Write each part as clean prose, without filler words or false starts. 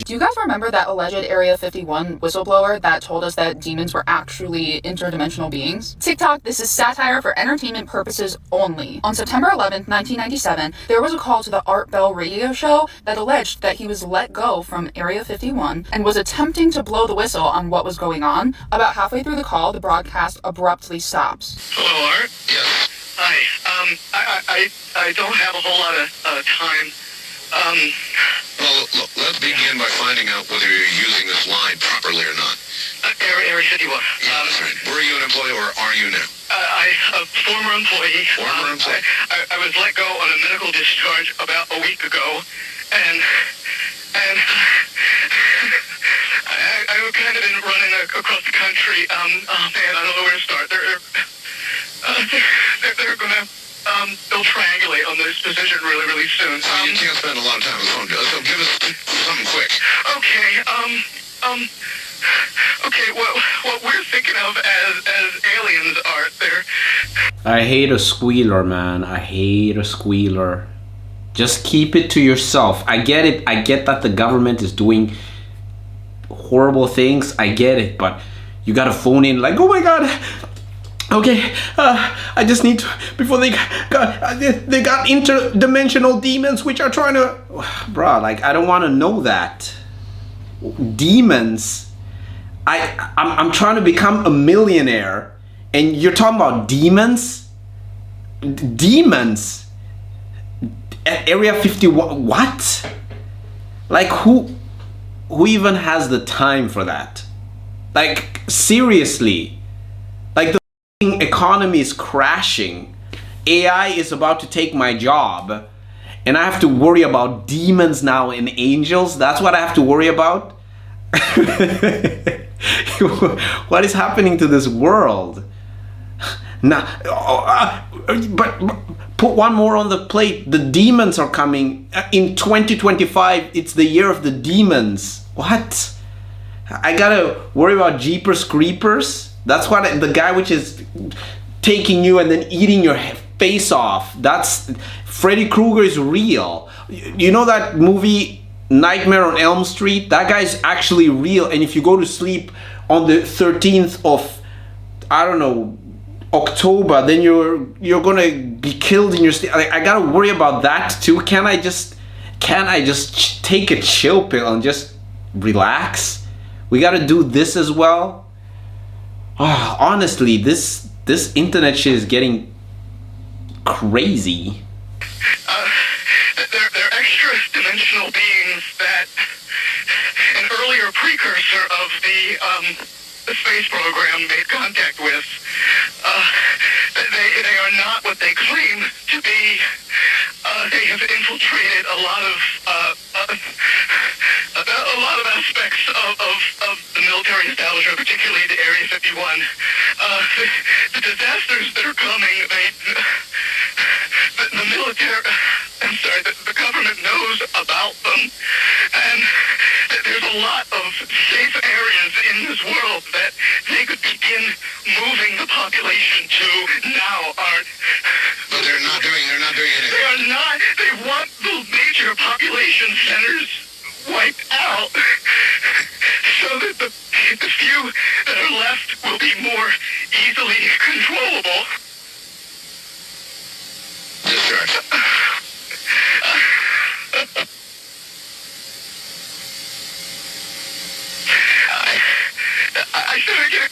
Do you guys remember that alleged Area 51 whistleblower that told us that demons were actually interdimensional beings? TikTok, this is satire for entertainment purposes only. On September 11th, 1997, there was a call to the Art Bell radio show that alleged that he was let go from Area 51 and was attempting to blow the whistle on what was going on. About halfway through the call, the broadcast abruptly stops. Hello, Art? Yes. Hi. I don't have a whole lot of time. Well, look, let's begin by finding out whether you're using this line properly or not. Area 51. Yeah, that's right. Were you an employee or are you now? A former employee. Former employee. I was let go on a medical discharge about a week ago, and I've kind of been running across the country. Oh man, I don't know where to start. They're gonna they'll triangulate on this position really soon. So you can't spend a lot of time on the phone, so give us something quick. Okay, what we're thinking of as aliens are there. I hate a squealer, man. I hate a squealer. Just keep it to yourself. I get it. I get that the government is doing horrible things. I get it, but you gotta phone in like, oh my god. Okay, I just need to, before they got interdimensional demons which are trying to, bruh, like, I don't want to know that. Demons. I'm trying to become a millionaire and you're talking about demons? Demons? At Area 51, what? Like, who even has the time for that? Like, seriously. Like, the economy is crashing. AI is about to take my job and I have to worry about demons now and angels. That's what I have to worry about. What is happening to this world now? But put one more on the plate. The demons are coming in 2025. It's the year of the demons. What? I gotta worry about Jeepers Creepers? That's what the guy which is taking you and then eating your face off. That's Freddy Krueger is real. You know that movie Nightmare on Elm Street? That guy's actually real. And if you go to sleep on the 13th of, I don't know, October, then you're gonna be killed in your sleep. I gotta worry about that too. Can I just take a chill pill and just relax? We gotta do this as well. Oh, honestly, this internet shit is getting crazy. They're extra-dimensional beings that an earlier precursor of the space program made contact with. They are not what they claim to be. They have infiltrated a lot of aspects of the military establishment, particularly the Area 51. The disasters that are coming, the military, I'm sorry, the government knows about them, and there's a lot of safe areas in this world that they could begin moving the population to now, Art. But they're not doing anything. They are not. They want the major population centers wiped out so that the few that are left will be more easily controllable. Discharge. I should get.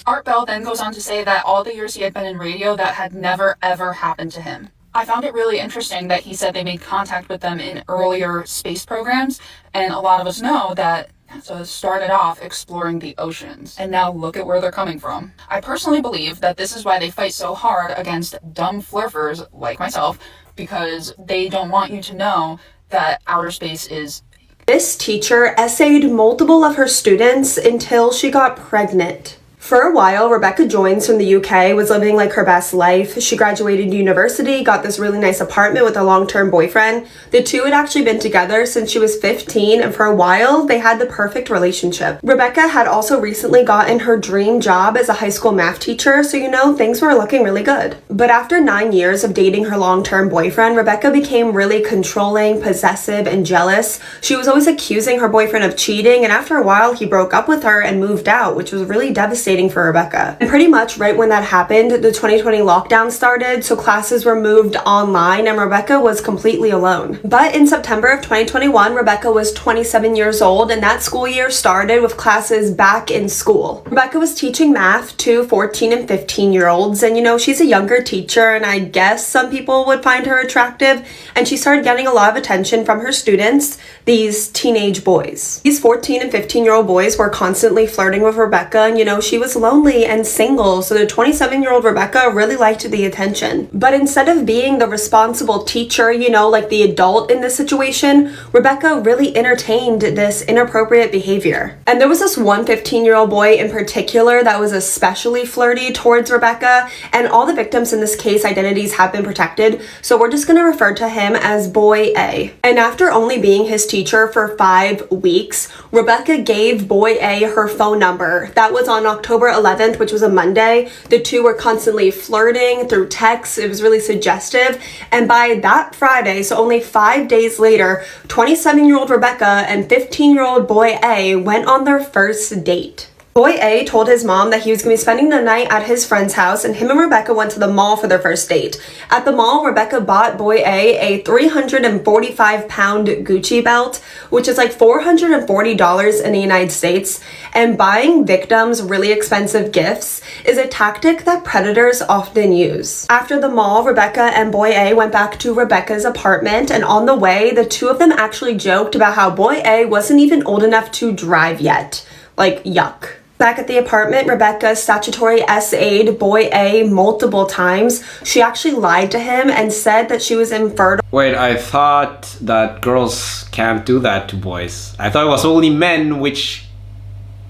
Art Bell then goes on to say that all the years he had been in radio, that had never ever happened to him. I found it really interesting that he said they made contact with them in earlier space programs, and a lot of us know that NASA started off exploring the oceans, and now look at where they're coming from. I personally believe that this is why they fight so hard against dumb flurfers like myself, because they don't want you to know that outer space is. This teacher essayed multiple of her students until she got pregnant. For a while, Rebecca joins from the UK, was living like her best life. She graduated university, got this really nice apartment with a long-term boyfriend. The two had actually been together since she was 15, and for a while, they had the perfect relationship. Rebecca had also recently gotten her dream job as a high school math teacher, so things were looking really good. But after 9 years of dating her long-term boyfriend, Rebecca became really controlling, possessive, and jealous. She was always accusing her boyfriend of cheating, and after a while, he broke up with her and moved out, which was really devastating for Rebecca. And pretty much right when that happened, the 2020 lockdown started, so classes were moved online and Rebecca was completely alone. But in September of 2021, Rebecca was 27 years old and that school year started with classes back in school. Rebecca was teaching math to 14 and 15-year-olds, and she's a younger teacher, and I guess some people would find her attractive, and she started getting a lot of attention from her students, these teenage boys. These 14 and 15-year-old boys were constantly flirting with Rebecca, and she was lonely and single, so the 27-year-old Rebecca really liked the attention. But instead of being the responsible teacher, like the adult in this situation, Rebecca really entertained this inappropriate behavior. And there was this one 15-year-old boy in particular that was especially flirty towards Rebecca, and all the victims in this case identities have been protected, so we're just going to refer to him as Boy A. And after only being his teacher for 5 weeks, Rebecca gave Boy A her phone number. That was on October 11th, which was a Monday. The two were constantly flirting through texts. It was really suggestive. And by that Friday, so only 5 days later, 27-year-old Rebecca and 15-year-old Boy A went on their first date. Boy A told his mom that he was going to be spending the night at his friend's house, and him and Rebecca went to the mall for their first date. At the mall, Rebecca bought Boy A 345-pound Gucci belt, which is like $440 in the United States, and buying victims really expensive gifts is a tactic that predators often use. After the mall, Rebecca and Boy A went back to Rebecca's apartment, and on the way, the two of them actually joked about how Boy A wasn't even old enough to drive yet. Like, yuck. Back at the apartment, Rebecca statutory SA'd Boy A multiple times. She actually lied to him and said that she was infertile. Wait, I thought that girls can't do that to boys. I thought it was only men which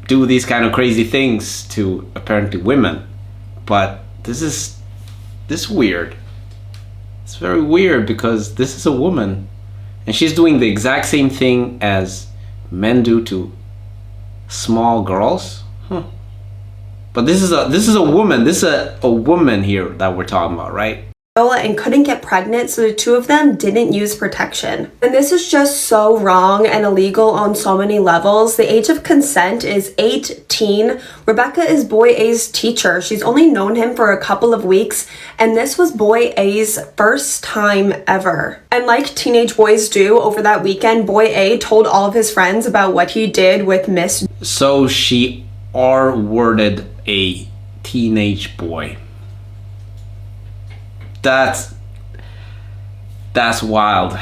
do these kind of crazy things to apparently women. But this is weird. It's very weird because this is a woman and she's doing the exact same thing as men do to small girls. But this is a woman. This is a woman here that we're talking about, right? And couldn't get pregnant, so the two of them didn't use protection. And this is just so wrong and illegal on so many levels. The age of consent is 18. Rebecca is Boy A's teacher. She's only known him for a couple of weeks, and this was Boy A's first time ever. And like teenage boys do, over that weekend, Boy A told all of his friends about what he did with Miss. So she R-worded a teenage boy. That's wild.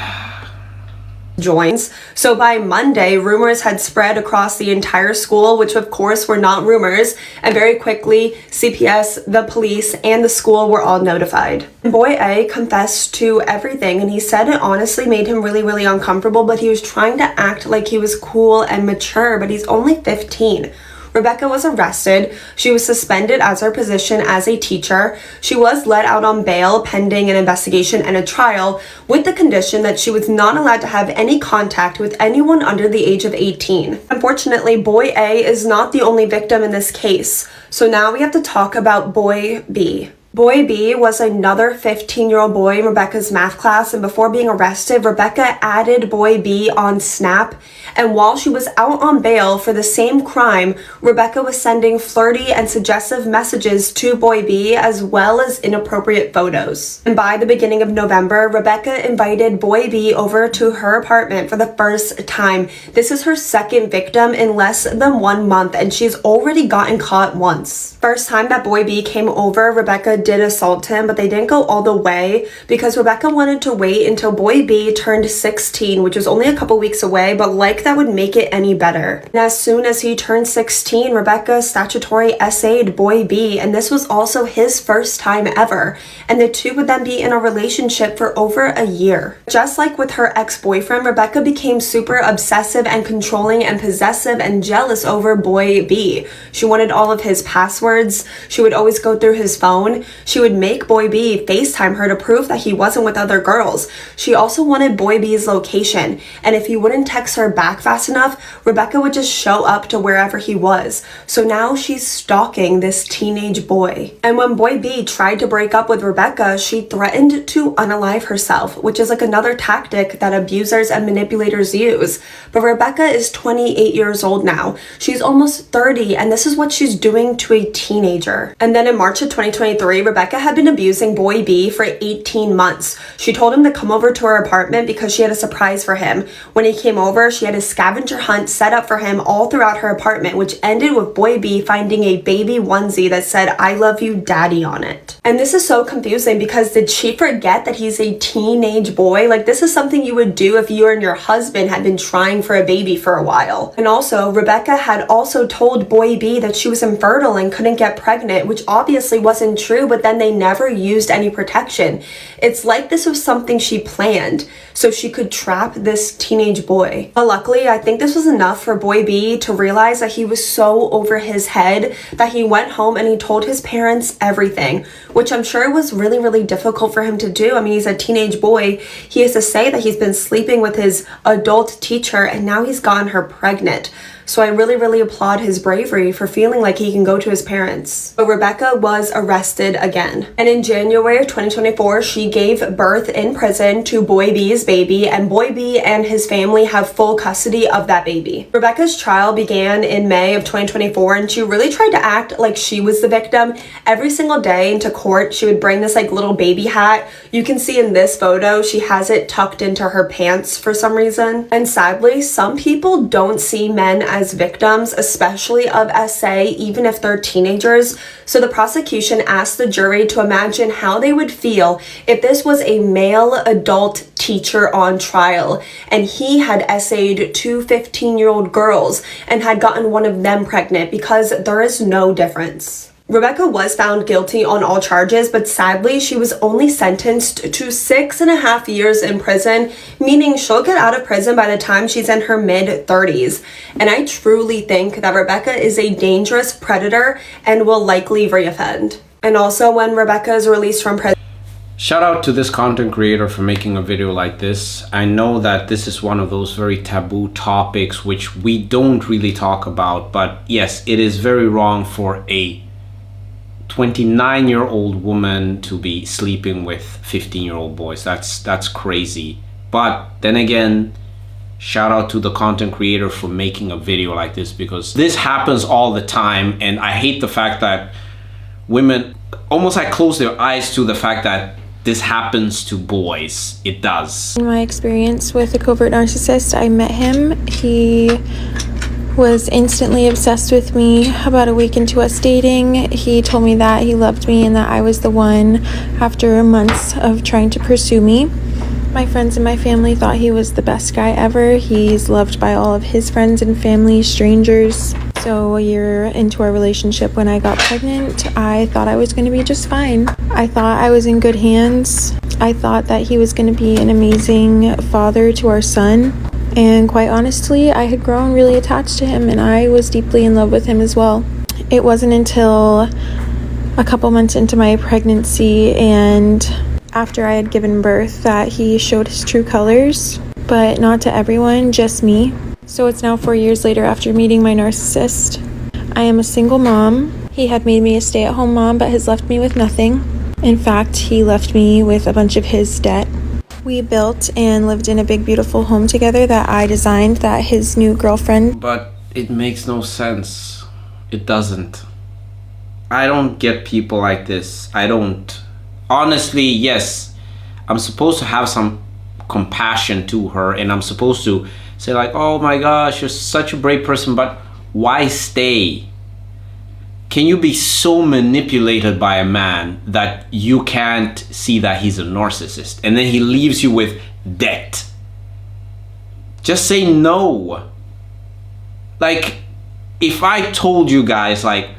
Joins. So by Monday, rumors had spread across the entire school, which of course were not rumors, and very quickly CPS, the police, and the school were all notified. Boy A confessed to everything, and he said it honestly made him really, really uncomfortable, but he was trying to act like he was cool and mature, but he's only 15. Rebecca was arrested. She was suspended as her position as a teacher. She was let out on bail pending an investigation and a trial with the condition that she was not allowed to have any contact with anyone under the age of 18. Unfortunately, Boy A is not the only victim in this case. So now we have to talk about Boy B. Boy B was another 15-year-old boy in Rebecca's math class, and before being arrested, Rebecca added Boy B on Snap, and while she was out on bail for the same crime, Rebecca was sending flirty and suggestive messages to Boy B as well as inappropriate photos. And by the beginning of November, Rebecca invited Boy B over to her apartment for the first time. This is her second victim in less than 1 month, and she's already gotten caught once. First time that Boy B came over, Rebecca did assault him, but they didn't go all the way because Rebecca wanted to wait until boy B turned 16, which was only a couple weeks away, but like that would make it any better. And as soon as he turned 16, Rebecca statutory essayed boy B, and this was also his first time ever. And the two would then be in a relationship for over a year. Just like with her ex-boyfriend, Rebecca became super obsessive and controlling and possessive and jealous over boy B. She wanted all of his passwords. She would always go through his phone. She would make boy B FaceTime her to prove that he wasn't with other girls. She also wanted boy B's location, and if he wouldn't text her back fast enough, Rebecca would just show up to wherever he was. So now she's stalking this teenage boy. And when boy B tried to break up with Rebecca, she threatened to unalive herself, which is like another tactic that abusers and manipulators use. But Rebecca is 28 years old now. She's almost 30, and this is what she's doing to a teenager. And then in March of 2023, Rebecca had been abusing boy B for 18 months. She told him to come over to her apartment because she had a surprise for him. When he came over, she had a scavenger hunt set up for him all throughout her apartment, which ended with boy B finding a baby onesie that said, "I love you, daddy" on it. And this is so confusing because did she forget that he's a teenage boy? Like, this is something you would do if you and your husband had been trying for a baby for a while. And also, Rebecca had also told boy B that she was infertile and couldn't get pregnant, which obviously wasn't true, but then they never used any protection. It's like this was something she planned so she could trap this teenage boy. But luckily, I think this was enough for boy B to realize that he was so over his head that he went home and he told his parents everything, which I'm sure was really, really difficult for him to do. I mean, he's a teenage boy. He has to say that he's been sleeping with his adult teacher and now he's gotten her pregnant. So I really, really applaud his bravery for feeling like he can go to his parents. But Rebecca was arrested again. And in January of 2024, she gave birth in prison to boy B's baby, and boy B and his family have full custody of that baby. Rebecca's trial began in May of 2024, and she really tried to act like she was the victim. Every single day into court, she would bring this like little baby hat. You can see in this photo, she has it tucked into her pants for some reason. And sadly, some people don't see men as victims, especially of SA, even if they're teenagers. So the prosecution asked the jury to imagine how they would feel if this was a male adult teacher on trial and he had essayed two 15-year-old girls and had gotten one of them pregnant, because there is no difference. Rebecca was found guilty on all charges, but sadly, she was only sentenced to 6.5 years in prison, meaning she'll get out of prison by the time she's in her mid-30s. And I truly think that Rebecca is a dangerous predator and will likely reoffend. And also, when Rebecca is released from prison, shout out to this content creator for making a video like this. I know that this is one of those very taboo topics which we don't really talk about, but yes, it is very wrong for a 29-year-old woman to be sleeping with 15-year-old boys. That's crazy. But then again, shout out to the content creator for making a video like this, because this happens all the time, and I hate the fact that women almost like close their eyes to the fact that this happens to boys. It does. In my experience with a covert narcissist, I met him. He was instantly obsessed with me. About a week into us dating, he told me that he loved me and that I was the one after months of trying to pursue me. My friends and my family thought he was the best guy ever. He's loved by all of his friends and family, strangers. So a year into our relationship, when I got pregnant, I thought I was going to be just fine. I thought I was in good hands. I thought that he was going to be an amazing father to our son. And quite honestly, I had grown really attached to him, and I was deeply in love with him as well. It wasn't until a couple months into my pregnancy and after I had given birth that he showed his true colors, but not to everyone, just me. So it's now 4 years later after meeting my narcissist. I am a single mom. He had made me a stay-at-home mom, but has left me with nothing. In fact, he left me with a bunch of his debt. We built and lived in a big, beautiful home together that I designed, that his new girlfriend... But it makes no sense. It doesn't. I don't get people like this. I don't. Honestly, yes, I'm supposed to have some compassion to her, and I'm supposed to say like, oh my gosh, you're such a brave person, but why stay? can you be so manipulated by a man that you can't see that he's a narcissist, and then he leaves you with debt? Just say no. Like, if I told you guys, like,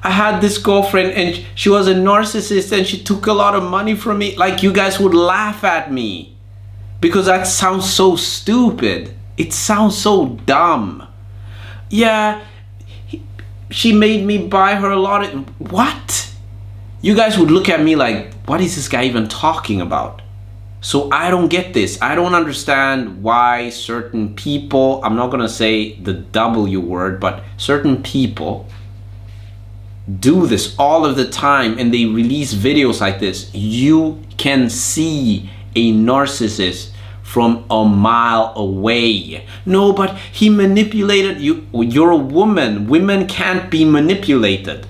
I had this girlfriend and she was a narcissist and she took a lot of money from me, like, you guys would laugh at me, because that sounds so stupid. It sounds so dumb. Yeah, she made me buy her a lot of... What? You guys would look at me like, what is this guy even talking about? So I don't get this. I don't understand why certain people, I'm not gonna say the W word, but certain people do this all of the time, and they release videos like this. You can see a narcissist from a mile away. No, but he manipulated you. You're a woman. Women can't be manipulated.